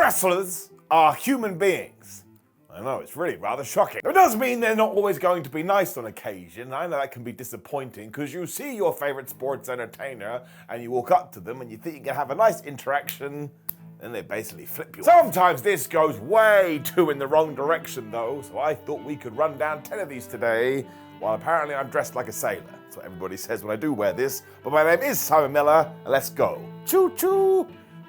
wrestlers are human beings. I know, it's really rather shocking. It does mean they're not always going to be nice on occasion. I know that can be disappointing because you see your favorite sports entertainer and you walk up to them and you think you can have a nice interaction and they basically flip you off. Sometimes this goes way too in the wrong direction though, so I thought we could run down 10 of these today, while apparently I'm dressed like a sailor. That's what everybody says when I do wear this, but my name is Simon Miller, and let's go. Choo-choo!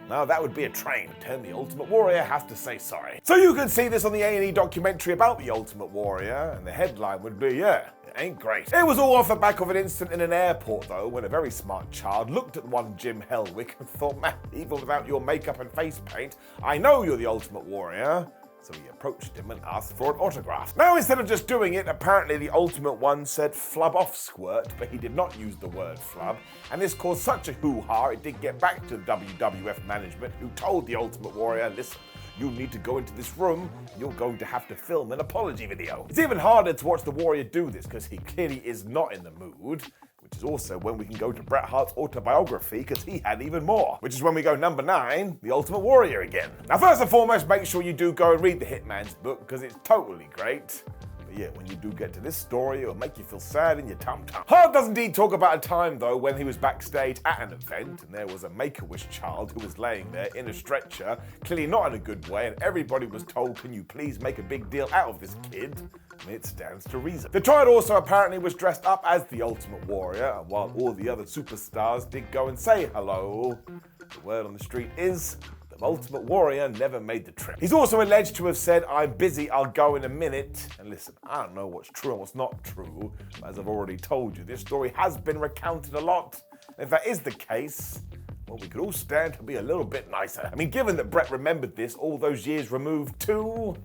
Now that would be a train. Turn the Ultimate Warrior has to say sorry. So you can see this on the A&E documentary about the Ultimate Warrior, and the headline would be, yeah, it ain't great. It was all off the back of an incident in an airport though, when a very smart child looked at one Jim Hellwick and thought, man, even without your makeup and face paint, I know you're the Ultimate Warrior. So he approached him and asked for an autograph. Now, instead of just doing it, apparently the Ultimate One said flub off squirt, but he did not use the word flub. And this caused such a hoo-ha, it did get back to the WWF management, who told the Ultimate Warrior, listen, you need to go into this room, and you're going to have to film an apology video. It's even harder to watch the Warrior do this, because he clearly is not in the mood. Which is also when we can go to Bret Hart's autobiography, because he had even more. Which is when we go number 9, The Ultimate Warrior again. Now first and foremost, make sure you do go and read the Hitman's book, because it's totally great. But yeah, when you do get to this story, it'll make you feel sad in your tum-tum. Hart does indeed talk about a time though when he was backstage at an event, and there was a Make-A-Wish child who was laying there in a stretcher, clearly not in a good way, and everybody was told, can you please make a big deal out of this kid? And it stands to reason. The child also apparently was dressed up as the Ultimate Warrior, and while all the other superstars did go and say hello, the word on the street is the Ultimate Warrior never made the trip. He's also alleged to have said, I'm busy, I'll go in a minute. And listen, I don't know what's true and what's not true, but as I've already told you, this story has been recounted a lot. And if that is the case, well, we could all stand to be a little bit nicer. I mean, given that Bret remembered this all those years removed too,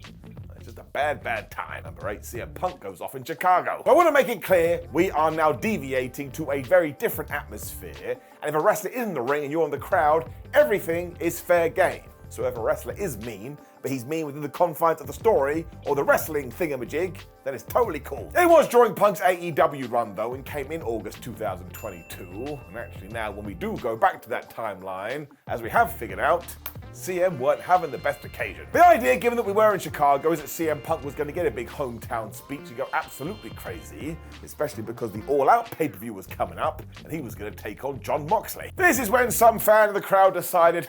it's just a bad time. Number 8, CM Punk goes off in Chicago. But I want to make it clear, we are now deviating to a very different atmosphere, and if a wrestler is in the ring and you're in the crowd, everything is fair game. So if a wrestler is mean, but he's mean within the confines of the story, or the wrestling thingamajig, then it's totally cool. It was during Punk's AEW run though, and came in August 2022, and actually now when we do go back to that timeline, as we have figured out, CM weren't having the best occasion. The idea, given that we were in Chicago, is that CM Punk was going to get a big hometown speech and go absolutely crazy, especially because the All Out pay-per-view was coming up, and he was going to take on Jon Moxley. This is when some fan of the crowd decided,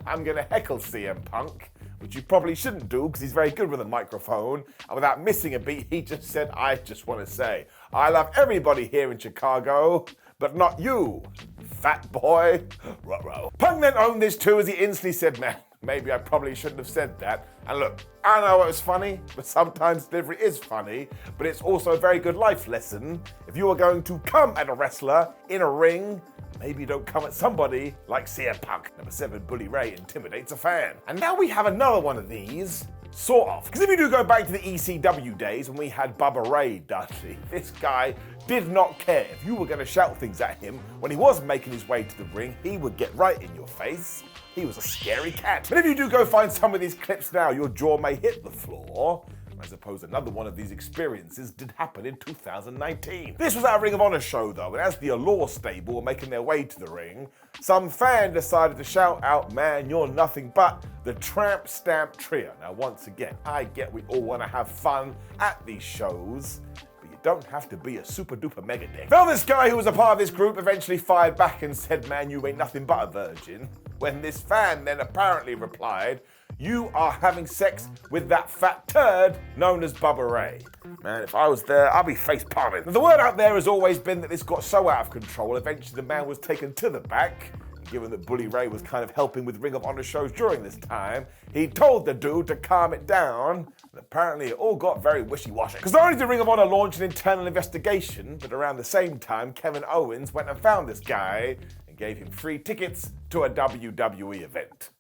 I'm going to heckle CM Punk, which you probably shouldn't do because he's very good with a microphone, and without missing a beat, he just said, I just want to say, I love everybody here in Chicago, but not you, fat boy. Ruh-roh. Punk then owned this too, as he instantly said, man, maybe I probably shouldn't have said that. And look, I know it was funny, but sometimes delivery is funny, but it's also a very good life lesson. If you are going to come at a wrestler in a ring, maybe don't come at somebody like CM Punk. Number 7, Bully Ray intimidates a fan. And now we have another one of these, sort of. Because if you do go back to the ECW days when we had Bubba Ray Dudley, this guy did not care. If you were going to shout things at him when he was making his way to the ring, he would get right in your face. He was a scary cat. But if you do go find some of these clips now, your jaw may hit the floor. I suppose another one of these experiences did happen in 2019. This was at a Ring of Honor show though, and as the Allure stable were making their way to the ring, some fan decided to shout out, man, you're nothing but the Tramp Stamp Trio. Now once again, I get we all want to have fun at these shows, but you don't have to be a super duper mega dick. Well, this guy who was a part of this group eventually fired back and said, man, you ain't nothing but a virgin. When this fan then apparently replied, you are having sex with that fat turd known as Bubba Ray. Man, if I was there, I'd be face palming. The word out there has always been that this got so out of control, eventually the man was taken to the back. Given that Bully Ray was kind of helping with Ring of Honor shows during this time, he told the dude to calm it down, and apparently it all got very wishy-washy. Because not only did Ring of Honor launch an internal investigation, but around the same time, Kevin Owens went and found this guy and gave him free tickets to a WWE event.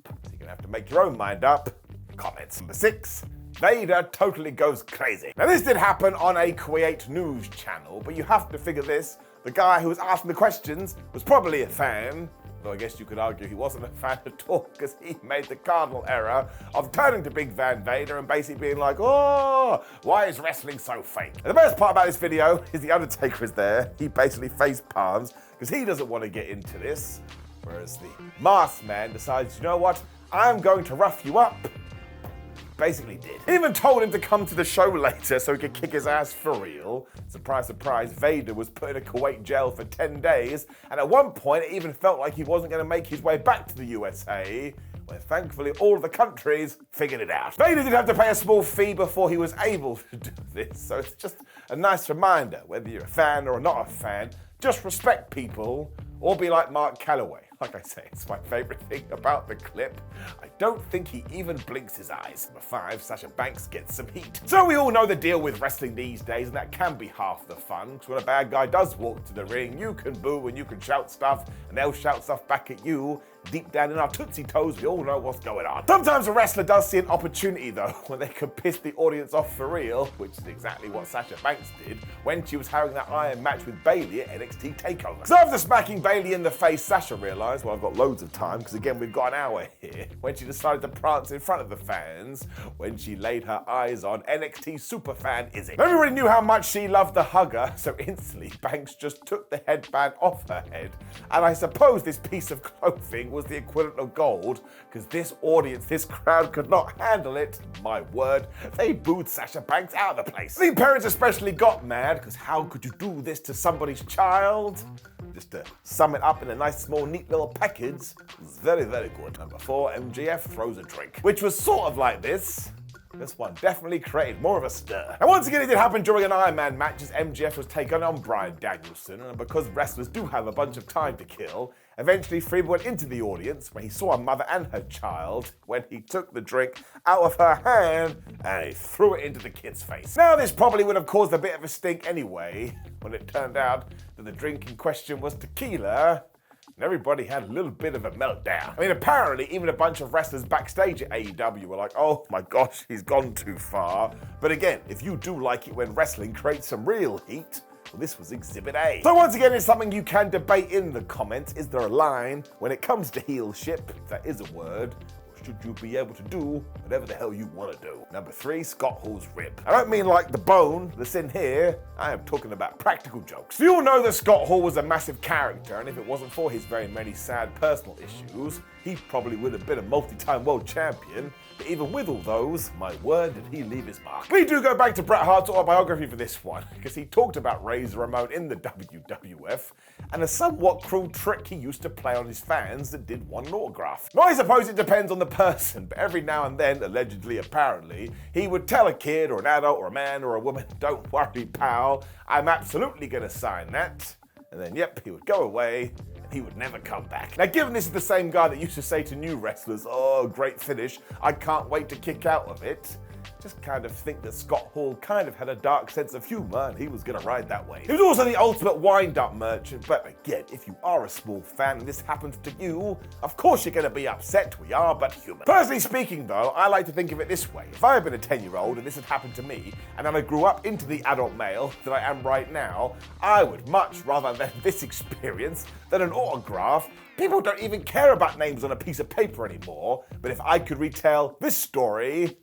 So you're gonna have to make your own mind up. Comments. Number 6, Vader totally goes crazy. Now this did happen on a Kuwait news channel, but you have to figure this. The guy who was asking the questions was probably a fan, though I guess you could argue he wasn't a fan at all because he made the cardinal error of turning to Big Van Vader and basically being like, oh, why is wrestling so fake? And the best part about this video is the Undertaker is there. He basically face palms because he doesn't want to get into this. Whereas the masked man decides, you know what? I'm going to rough you up. Basically did. He even told him to come to the show later so he could kick his ass for real. Surprise, surprise, Vader was put in a Kuwait jail for 10 days, and at one point it even felt like he wasn't going to make his way back to the USA, where thankfully all of the countries figured it out. Vader did have to pay a small fee before he was able to do this, so it's just a nice reminder, whether you're a fan or not a fan, just respect people, or be like Mark Calloway. Like I say, it's my favourite thing about the clip. I don't think he even blinks his eyes. Number 5, Sasha Banks gets some heat. So we all know the deal with wrestling these days, and that can be half the fun, because when a bad guy does walk to the ring, you can boo and you can shout stuff, and they'll shout stuff back at you. Deep down in our tootsie toes, we all know what's going on. Sometimes a wrestler does see an opportunity though, when they can piss the audience off for real, which is exactly what Sasha Banks did when she was having that iron match with Bayley at NXT TakeOver. So after smacking Bayley in the face, Sasha realised, well, I've got loads of time, because again, we've got an hour here, when she decided to prance in front of the fans, when she laid her eyes on NXT superfan Izzy. Everybody knew how much she loved the hugger, so instantly Banks just took the headband off her head, and I suppose this piece of clothing was the equivalent of gold, because this audience, this crowd could not handle it. My word, they booed Sasha Banks out of the place. The parents especially got mad, because how could you do this to somebody's child? Just to sum it up in a nice small neat little package, it's very, very good. Number 4, MJF throws a drink, which was sort of like this. This one definitely created more of a stir. And once again, it did happen during an Iron Man match as MJF was taken on Bryan Danielson, and because wrestlers do have a bunch of time to kill, eventually Freeman went into the audience when he saw a mother and her child when he took the drink out of her hand and he threw it into the kid's face. Now this probably would have caused a bit of a stink anyway, when it turned out that the drink in question was tequila, and everybody had a little bit of a meltdown. I mean, apparently, even a bunch of wrestlers backstage at AEW were like, oh my gosh, he's gone too far. But again, if you do like it when wrestling creates some real heat, well, this was Exhibit A. So once again, it's something you can debate in the comments. Is there a line when it comes to heelship, if that is a word, or should you be able to do whatever the hell you want to do? Number 3, Scott Hall's rib. I don't mean like the bone that's in here. I am talking about practical jokes. You all know that Scott Hall was a massive character, and if it wasn't for his very many sad personal issues, he probably would have been a multi-time world champion. But even with all those, my word, did he leave his mark. We do go back to Bret Hart's autobiography for this one, because he talked about Razor Ramon in the WWF, and a somewhat cruel trick he used to play on his fans that did want an autograph. Now, I suppose it depends on the person, but every now and then, allegedly, apparently, he would tell a kid or an adult or a man or a woman, don't worry, pal, I'm absolutely gonna sign that. And then, yep, he would go away, and he would never come back. Now, given this is the same guy that used to say to new wrestlers, oh, great finish, I can't wait to kick out of it, just kind of think that Scott Hall kind of had a dark sense of humor, and he was gonna ride that way. He was also the ultimate wind-up merchant, but again, if you are a small fan and this happens to you, of course you're gonna be upset. We are but human. Personally speaking though, I like to think of it this way. If I had been a 10-year-old and this had happened to me, and then I grew up into the adult male that I am right now, I would much rather than this experience than an autograph. People don't even care about names on a piece of paper anymore, but if I could retell this story,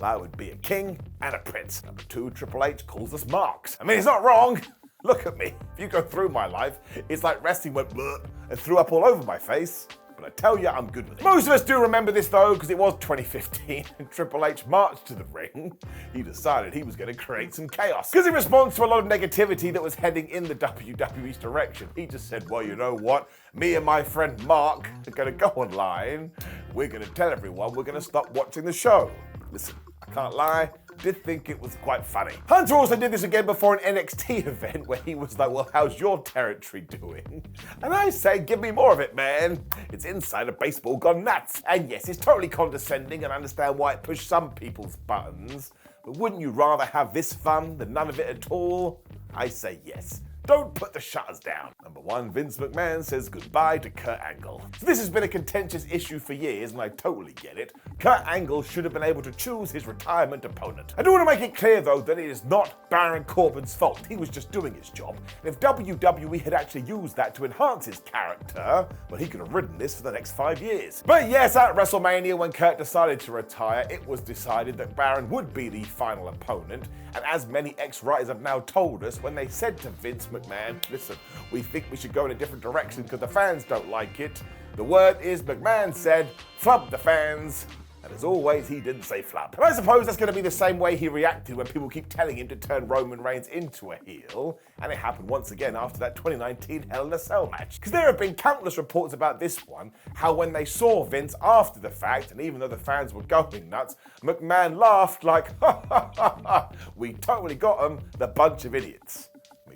I would be a king and a prince. Number 2, Triple H calls us marks. I mean, he's not wrong. Look at me. If you go through my life, it's like wrestling went bleh and threw up all over my face. But I tell you, I'm good with it. Most of us do remember this though, because it was 2015 and Triple H marched to the ring. He decided he was going to create some chaos. Because in response to a lot of negativity that was heading in the WWE's direction, he just said, well, you know what? Me and my friend Mark are going to go online. We're going to tell everyone we're going to stop watching the show. Listen, I can't lie, did think it was quite funny. Hunter also did this again before an NXT event where he was like, well, how's your territory doing? And I say, give me more of it, man. It's insider baseball gone nuts. And yes, it's totally condescending and I understand why it pushed some people's buttons, but wouldn't you rather have this fun than none of it at all? I say yes. Don't put the shutters down. Number 1, Vince McMahon says goodbye to Kurt Angle. So this has been a contentious issue for years, and I totally get it. Kurt Angle should have been able to choose his retirement opponent. I do want to make it clear, though, that it is not Baron Corbin's fault. He was just doing his job. And if WWE had actually used that to enhance his character, well, he could have ridden this for the next 5 years. But yes, at WrestleMania, when Kurt decided to retire, it was decided that Baron would be the final opponent. And as many ex-writers have now told us, when they said to Vince McMahon, listen, we think we should go in a different direction because the fans don't like it, The word is McMahon said, flub the fans. And as always, he didn't say flub. And I suppose that's going to be the same way he reacted when people keep telling him to turn Roman Reigns into a heel. And it happened once again after that 2019 Hell in a Cell match. Because there have been countless reports about this one, how when they saw Vince after the fact, and even though the fans were going nuts, McMahon laughed like, ha ha ha ha, we totally got them, the bunch of idiots.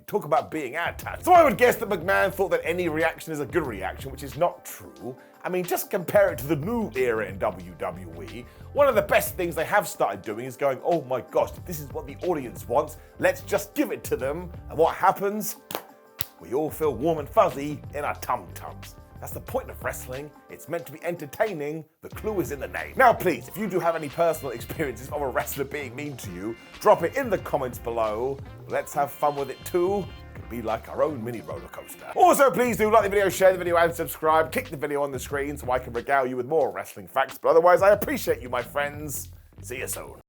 Talk about being attached. So I would guess that McMahon thought that any reaction is a good reaction, which is not true. I mean, just compare it to the new era in WWE. One of the best things they have started doing is going, oh my gosh, this is what the audience wants. Let's just give it to them. And what happens? We all feel warm and fuzzy in our tum-tums. That's the point of wrestling. It's meant to be entertaining. The clue is in the name. Now, please, if you do have any personal experiences of a wrestler being mean to you, drop it in the comments below. Let's have fun with it too. It could be like our own mini roller coaster. Also, please do like the video, share the video, and subscribe. Kick the video on the screen so I can regale you with more wrestling facts. But otherwise, I appreciate you, my friends. See you soon.